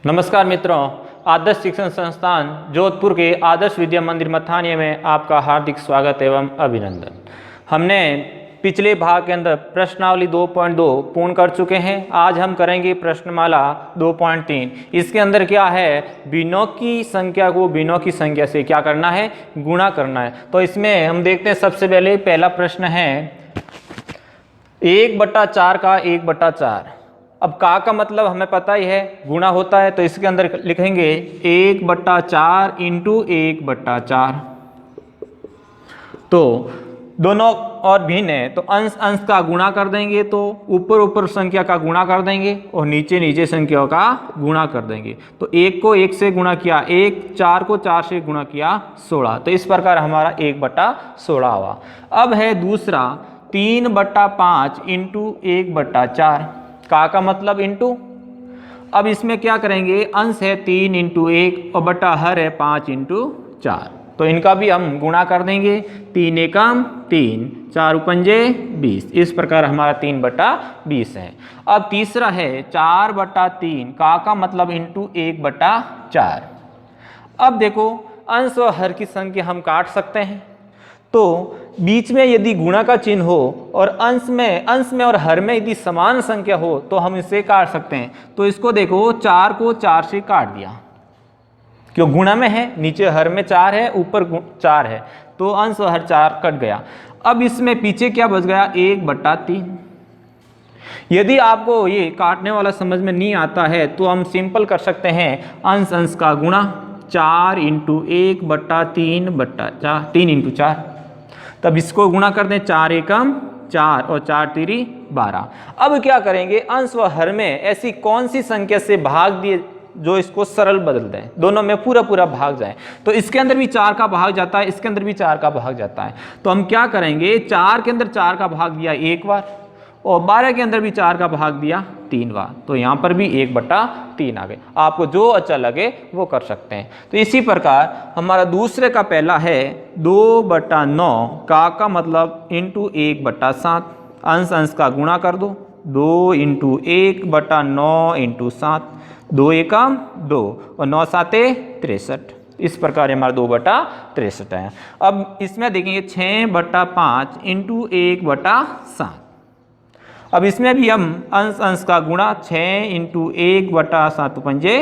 नमस्कार मित्रों, आदर्श शिक्षण संस्थान जोधपुर के आदर्श विद्या मंदिर मथानिया में आपका हार्दिक स्वागत एवं अभिनंदन। हमने पिछले भाग के अंदर प्रश्नावली 2.2 पूर्ण कर चुके हैं। आज हम करेंगे प्रश्नमाला 2.3। इसके अंदर क्या है, भिन्नों की संख्या को भिन्नों की संख्या से क्या करना है, गुणा करना है। तो इसमें हम देखते हैं, सबसे पहले पहला प्रश्न है 1/4 का 1/4। अब का मतलब हमें पता ही है, गुणा होता है, तो इसके अंदर लिखेंगे 1/4 इंटू 1/4। तो दोनों और भिन्न है, तो अंश अंश का गुणा कर देंगे, तो ऊपर ऊपर संख्या का गुणा कर देंगे और नीचे नीचे संख्याओं का गुणा कर देंगे। तो 1 को 1 से गुणा किया 1, 4 को 4 से गुणा किया 16। तो इस प्रकार हमारा 1/16 हुआ। अब है दूसरा 3/5 इंटू 1/4। का मतलब इंटू। अब इसमें क्या करेंगे, अंश है 3 इंटू 1 और बटा हर है 5 इंटू 4। तो इनका भी हम गुणा कर देंगे। 3 एकम 3, 4 पंजे 20। इस प्रकार हमारा 3/20 है। अब तीसरा है 4/3। का मतलब इंटू 1/4। अब देखो, अंश और हर की संख्या हम काट सकते हैं, तो बीच में यदि गुणा का चिन्ह हो और अंश में और हर में यदि समान संख्या हो तो हम इसे काट सकते हैं। तो इसको देखो, 4 को 4 से काट दिया, क्यों गुणा में है, नीचे हर में 4 है, ऊपर 4 है, तो अंश और हर 4 कट गया। अब इसमें पीछे क्या बच गया, 1/3। यदि आपको ये काटने वाला समझ में नहीं आता है तो हम सिंपल कर सकते हैं, अंश अंश का गुणा 4 इंटू 1/3/4, 3 इंटू 4। तब इसको गुणा कर दें, 4 एकम 4 और 4 तिरी 12। अब क्या करेंगे, अंश व हर में ऐसी कौन सी संख्या से भाग दिए जो इसको सरल बदल दें, दोनों में पूरा पूरा भाग जाए। तो इसके अंदर भी 4 का भाग जाता है, इसके अंदर भी 4 का भाग जाता है। तो हम क्या करेंगे, 4 के अंदर 4 का भाग दिया 1 बार और 12 के अंदर भी 4 का भाग दिया 3 बार, तो यहाँ पर भी 1/3 आ गए। आपको जो अच्छा लगे वो कर सकते हैं। तो इसी प्रकार हमारा दूसरे का पहला है 2/9। का मतलब इंटू 1/7। अंश अंश का गुणा कर दो, 2 इंटू 1/9 इंटू 7। 2 एकम 2 और 9 7 63। इस प्रकार हमारा 2/63 है। अब इसमें देखेंगे 6/5 इंटू 1/7। अब इसमें भी हम अंश अंश का गुणा, 6 इंटू 1/7 पंजे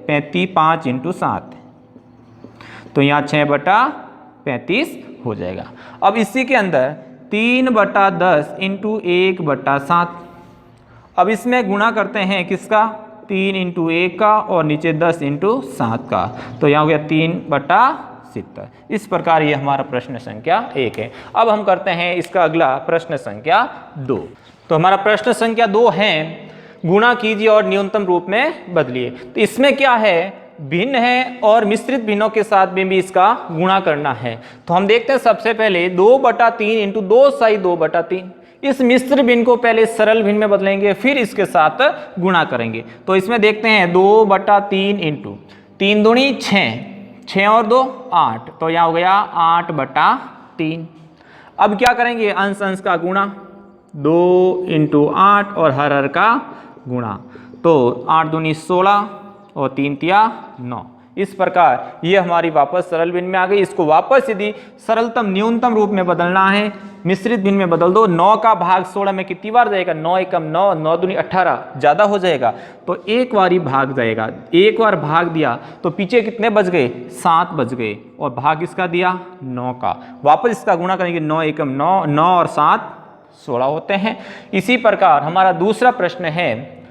35, 5 इंटू 7, तो यहाँ 6/35 हो जाएगा। अब इसी के अंदर 3/10 इंटू 1/7। अब इसमें गुणा करते हैं किसका, 3 इंटू 1 का और नीचे 10 इंटू 7 का, तो यहाँ हो गया 3/70। इस प्रकार ये हमारा प्रश्न संख्या 1 है। अब हम करते हैं इसका अगला प्रश्न संख्या 2। तो हमारा प्रश्न संख्या 2 है, गुणा कीजिए और न्यूनतम रूप में बदलिए। तो इसमें क्या है, भिन्न है और मिश्रित भिन्नों के साथ में भी इसका गुणा करना है। तो हम देखते हैं, सबसे पहले 2/3 इंटू 2 साई 2/3। इस मिश्र भिन्न को पहले सरल भिन्न में बदलेंगे, फिर इसके साथ गुणा करेंगे। तो इसमें देखते हैं 2/3 इंटू 3 दूनी 6, 6 और 2 8, तो यहाँ हो गया 8/3। अब क्या करेंगे, अंश अंश का गुणा, 2 इंटू 8 और हर का गुणा, तो 8 दूनी 16 और 3 तिया 9। इस प्रकार ये हमारी वापस सरल भिन्न में आ गई। इसको वापस यदि सरलतम न्यूनतम रूप में बदलना है, मिश्रित भिन्न में बदल दो। 9 का भाग 16 में कितनी बार जाएगा, 9 एकम 9, 9 दूनी 18, ज़्यादा हो जाएगा, तो एक बार ही भाग जाएगा। एक बार भाग दिया तो पीछे कितने बच गए, 7 बच गए, और भाग इसका दिया 9 का। वापस इसका गुणा करेंगे, 9 एकम 9, 9 और 7 16 होते हैं। इसी प्रकार हमारा दूसरा प्रश्न है,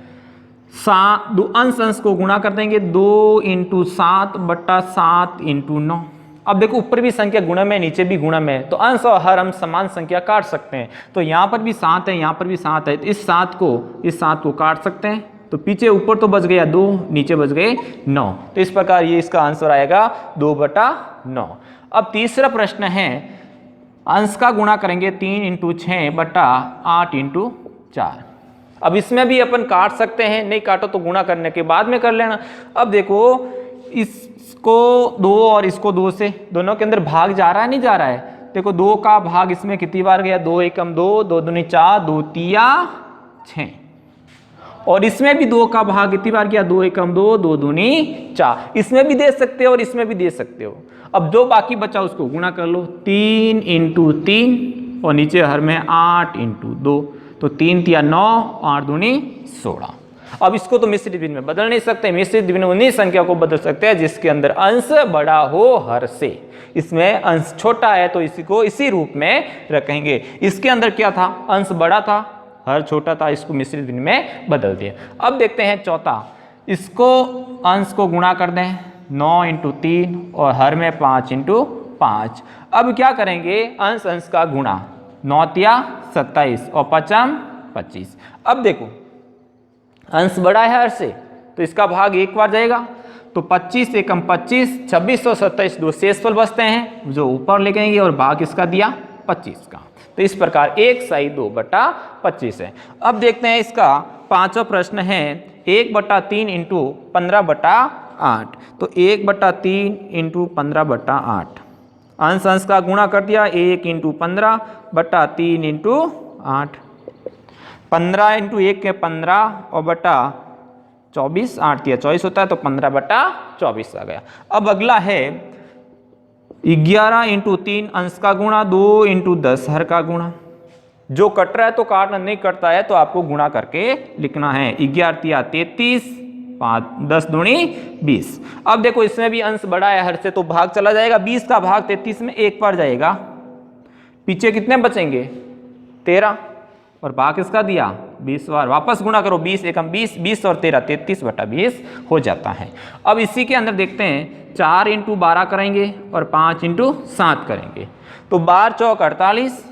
अंश अंश को गुणा कर देंगे, 2 इंटू 7/7 इंटू 9। अब देखो, ऊपर भी संख्या गुणा में, नीचे भी गुणा में, तो अंश और हर हम समान संख्या काट सकते हैं। तो यहाँ पर भी 7 है, यहाँ पर भी 7 है, तो इस 7 को काट सकते हैं। तो पीछे ऊपर तो बच गया 2, नीचे बच गए 9, तो इस प्रकार ये इसका आंसर आएगा 2/9। अब तीसरा प्रश्न है, अंश का गुणा करेंगे 3 इंटू 6/8 इंटू 4। अब इसमें भी अपन काट सकते हैं, नहीं काटो तो गुणा करने के बाद में कर लेना। अब देखो, इसको 2 और इसको 2 से, दोनों के अंदर भाग जा रहा है नहीं जा रहा है, देखो 2 का भाग इसमें कितनी बार गया, 2 एकम 2, 2 दूनी 4, 2 तिया 6, और इसमें भी 2 का भाग कितनी बार किया, 2 एकम 2, 2 दूनी 4। इसमें भी दे सकते हो और इसमें भी दे सकते हो। अब जो बाकी बचा उसको गुणा कर लो, 3 × 3 और नीचे हर में 8 × 2, तो 3 × 9, 8 दूनी 16। अब इसको तो मिश्रित भिन्न में बदल नहीं सकते। मिश्रित भिन्न उन्हीं संख्या को बदल सकते हैं जिसके अंदर अंश बड़ा हो हर से। इसमें अंश छोटा है तो इसी को इसी रूप में रखेंगे। इसके अंदर क्या था, अंश बड़ा था, हर छोटा था, इसको मिश्रित भिन्न में बदल दिया। अब देखते हैं चौथा, इसको अंश को गुणा कर दें, 9 × 3 और हर में 5 × 5। अब क्या करेंगे, अंश अंश का गुणा, 9 × 27 और 5 25। अब देखो अंश बड़ा है हर से तो इसका भाग एक बार जाएगा, तो 25 एकम 25, 26 और 27 दो शेषफल बचते हैं जो ऊपर ले जाएंगे और भाग इसका दिया 25 का। तो इस प्रकार 1/2/25 है। अब देखते हैं इसका पांचवा प्रश्न है 1/3 × 15/8। तो 1/3 × 15/8 अंश अंश का गुणा कर दिया, 1 × 15/3 × 8, 15 × 1 के 15 और बटा 24, 8 या 24 होता है तो 15/24 आ गया। अब अगला है 11 × 3 अंश का गुणा, 2 × 10 हर का गुणा। जो कट रहा है तो काटना, नहीं कटता है तो आपको गुणा करके लिखना है। 11 × 33, 5 10 दूनी 20। अब देखो इसमें भी अंश बड़ा है हर से तो भाग चला जाएगा, 20 का भाग 33 में एक बार जाएगा, पीछे कितने बचेंगे 13 और भाग इसका दिया 20 बार, वापस गुणा करो, 20 एकम 20, 20 और 13 33/20 हो जाता है। अब इसी के अंदर देखते हैं 4 × 12 करेंगे और 5 × 7 करेंगे, तो 12 चौक 48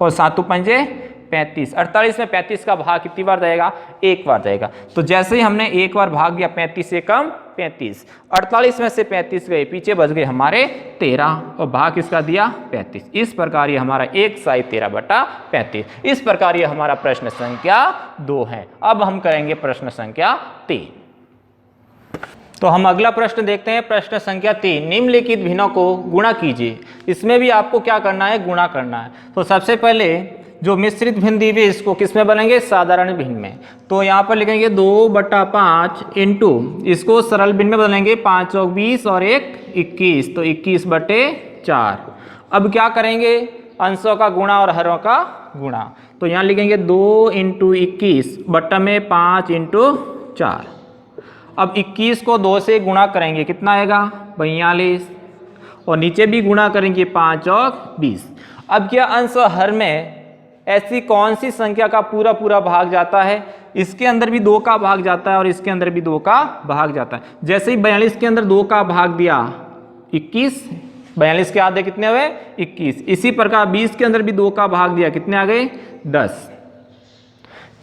और 7 पंजे 35। 48 में 35 का भाग कितनी बार जाएगा, एक बार जाएगा। तो जैसे ही हमने एक बार भाग दिया 35 एकम 35, 48 में से 35 गए, पीछे बच गए हमारे 13 और भाग किसका दिया 35। इस प्रकार ये हमारा 1/13/35। इस प्रकार ये हमारा प्रश्न संख्या 2 है। अब हम करेंगे प्रश्न संख्या 3। तो हम अगला प्रश्न देखते हैं, प्रश्न संख्या 3। निम्नलिखित भिन्नों को गुणा कीजिए। इसमें भी आपको क्या करना है, गुणा करना है। तो सबसे पहले जो मिश्रित भिन्न दी हुई इसको किस में बनेंगे, साधारण भिन्न में। तो यहाँ पर लिखेंगे 2/5 × इसको सरल भिन्न में बदलेंगे, 5 चौक 20 और 1 21, तो 21/4। अब क्या करेंगे, अंशों का गुणा और हरों का गुणा। तो यहाँ लिखेंगे 2 × 21 बट्टा में 5 × 4। अब 21 को 2 से गुणा करेंगे, कितना आएगा 42 और नीचे भी गुणा करेंगे 5 और 20। अब क्या अंश और हर में ऐसी कौन सी संख्या का पूरा पूरा भाग जाता है, इसके अंदर भी 2 का भाग जाता है और इसके अंदर भी 2 का भाग जाता है। जैसे ही 42 के अंदर 2 का भाग दिया 21, 42 के आधे कितने हुए 21। इसी प्रकार 20 के अंदर भी 2 का भाग दिया, कितने आ गए 10।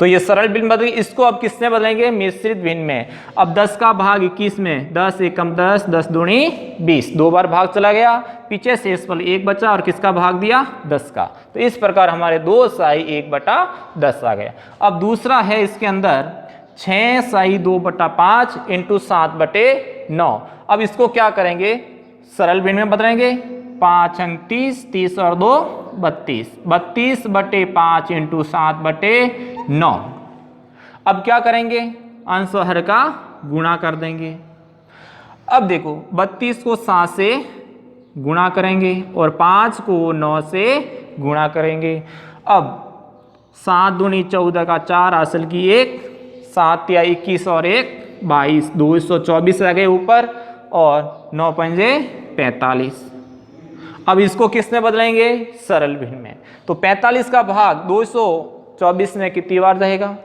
तो ये सरल भिन्न बदल, इसको अब किसमें बदलेंगे, मिश्रित भिन्न में। अब 10 का भाग 21 में, 10 एकम 10, 10 दूनी 20, 2 बार भाग चला गया, पीछे शेषफल 1 बचा और किसका भाग दिया 10 का। तो इस प्रकार हमारे 2/1/10 आ गया। अब दूसरा है इसके अंदर 6/2/5 × 7/9। अब इसको क्या करेंगे, सरल भिन्न में बदलेंगे, 5 अंक 30, 30 और 2 32, 32/5 × 7/9। अब क्या करेंगे, अंश और हर का गुणा कर देंगे। अब देखो 32 को 7 से गुणा करेंगे और 5 को 9 से गुणा करेंगे। अब 7 दूनी 14 का 4 असल की 1, 7 या 21 और 1 22, 224 आ गए ऊपर और 9 पंजे 45। अब इसको किस में बदलेंगे, सरल भिन्न में। तो 45 का भाग 224 में कितनी बार रहेगा,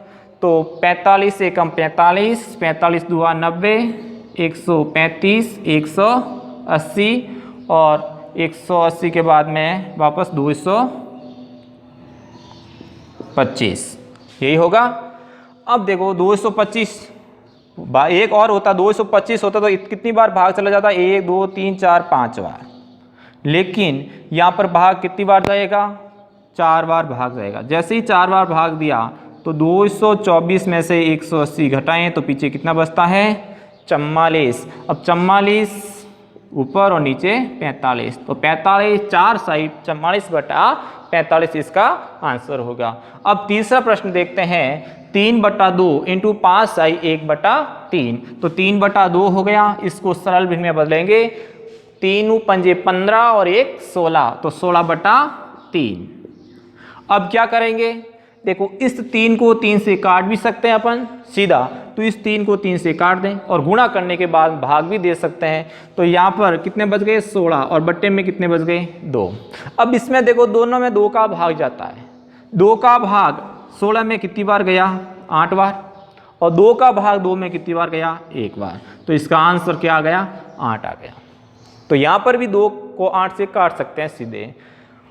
तो 45 एकम 45, 45 दूआ 90, 135, 180 और 180 के बाद में वापस 225, यही होगा। अब देखो 225 एक और होता, 225 होता तो कितनी बार भाग चला जाता, 1 2 3 4 5 बार। लेकिन यहाँ पर भाग कितनी बार जाएगा, 4 बार भाग जाएगा। जैसे ही 4 बार भाग दिया तो 224 में से 180 घटाएं तो पीछे कितना बचता है 44। अब 44 ऊपर और नीचे 45, तो 45 4 साई 44/45 इसका आंसर होगा। अब तीसरा प्रश्न देखते हैं, 3/2 इंटू 5 साई 1/3, तो 3/2 हो गया, इसको सरल भिन्न में बदलेंगे, 3 पंजे 15 और 1 16, तो 16/3। अब क्या करेंगे, देखो इस 3 को 3 से काट भी सकते हैं अपन सीधा, तो इस 3 को 3 से काट दें और गुणा करने के बाद भाग भी दे सकते हैं। तो यहाँ पर कितने बच गए 16 और बट्टे में कितने बच गए 2। अब इसमें देखो दोनों में 2 का भाग जाता है, 2 का भाग 16 में कितनी बार गया 8 बार, और 2 का भाग 2 में कितनी बार गया 1 बार, तो इसका आंसर क्या आ गया 8 आ गया। तो यहाँ पर भी 2 को 8 से काट सकते हैं सीधे।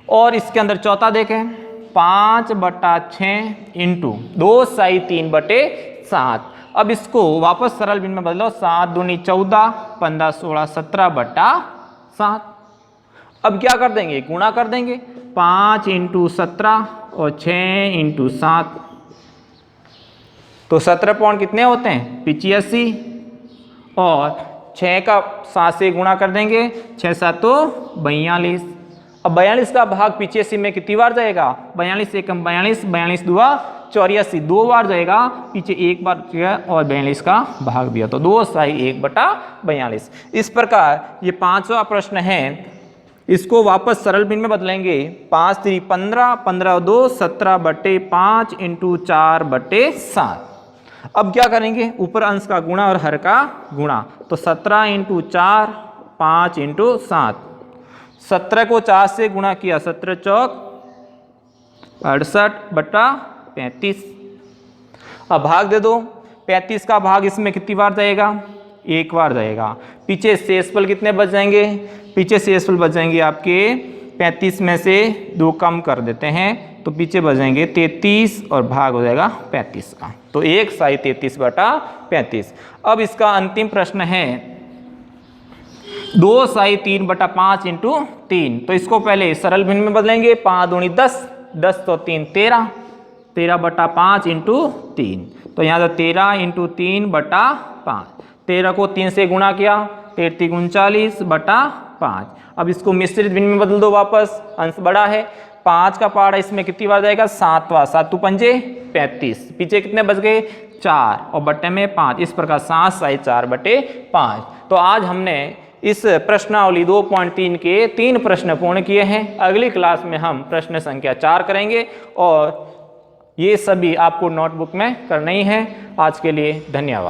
और इसके अंदर चौथा देखें, 5/6 इंटू 2 साई 3/7। अब इसको वापस सरल भिन्न में बदलो, 7 दूनी 14, 15 16 17/7। अब क्या कर देंगे, गुणा कर देंगे, 5 इंटू 17 और 6 इंटू 7, तो 17 पॉइंट कितने होते हैं 85, और 6 का 7 से गुणा कर देंगे, 6 7 तो 42। अब 42 का भाग 85 में कितनी बार जाएगा, 42 एकम 42, 42 दुआ 84, 2 बार जाएगा, पीछे 1 बार गया और 42 का भाग दिया, तो 2 साई 1/42। इस प्रकार ये 5वां प्रश्न है, इसको वापस सरल भिन्न में बदलेंगे, 5 3 15, 15 2 17/5 इंटू 4/7। अब क्या करेंगे, ऊपर अंश का गुणा और हर का गुणा, तो 17 इंटू 4 5 इंटू 7, 17 को 4 से गुणा किया, 17 चौक 68/35। अब भाग दे दो, 35 का भाग इसमें कितनी बार जाएगा 1 बार जाएगा, पीछे शेषफल कितने बच जाएंगे, पीछे शेषफल बच जाएंगे आपके 35 में से 2 कम कर देते हैं, तो पीछे बच जाएंगे 33 और भाग हो जाएगा 35 का, तो 1 साई 33/35। अब इसका अंतिम प्रश्न है 2 साई 3/5 इंटू 3, तो इसको पहले सरल भिन्न में बदलेंगे, 5 दूनी 10, 10 तो 3 13, 13/5 इंटू 3, तो यहाँ तो 13 इंटू 3/5, 13 को 3 से गुणा किया, 33 39/5। अब इसको मिश्रित भिन्न में बदल दो वापस, अंश बड़ा है, 5 का पहाड़ा इसमें कितनी बार जाएगा 7वां, 7 पंजे 35, पीछे कितने बच गए 4 और बट्टे में 5, इस प्रकार 7 साई 4/5। तो आज हमने इस प्रश्नावली 2.3 के 3 प्रश्न पूर्ण किए हैं। अगली क्लास में हम प्रश्न संख्या 4 करेंगे और ये सभी आपको नोटबुक में करना ही है। आज के लिए धन्यवाद।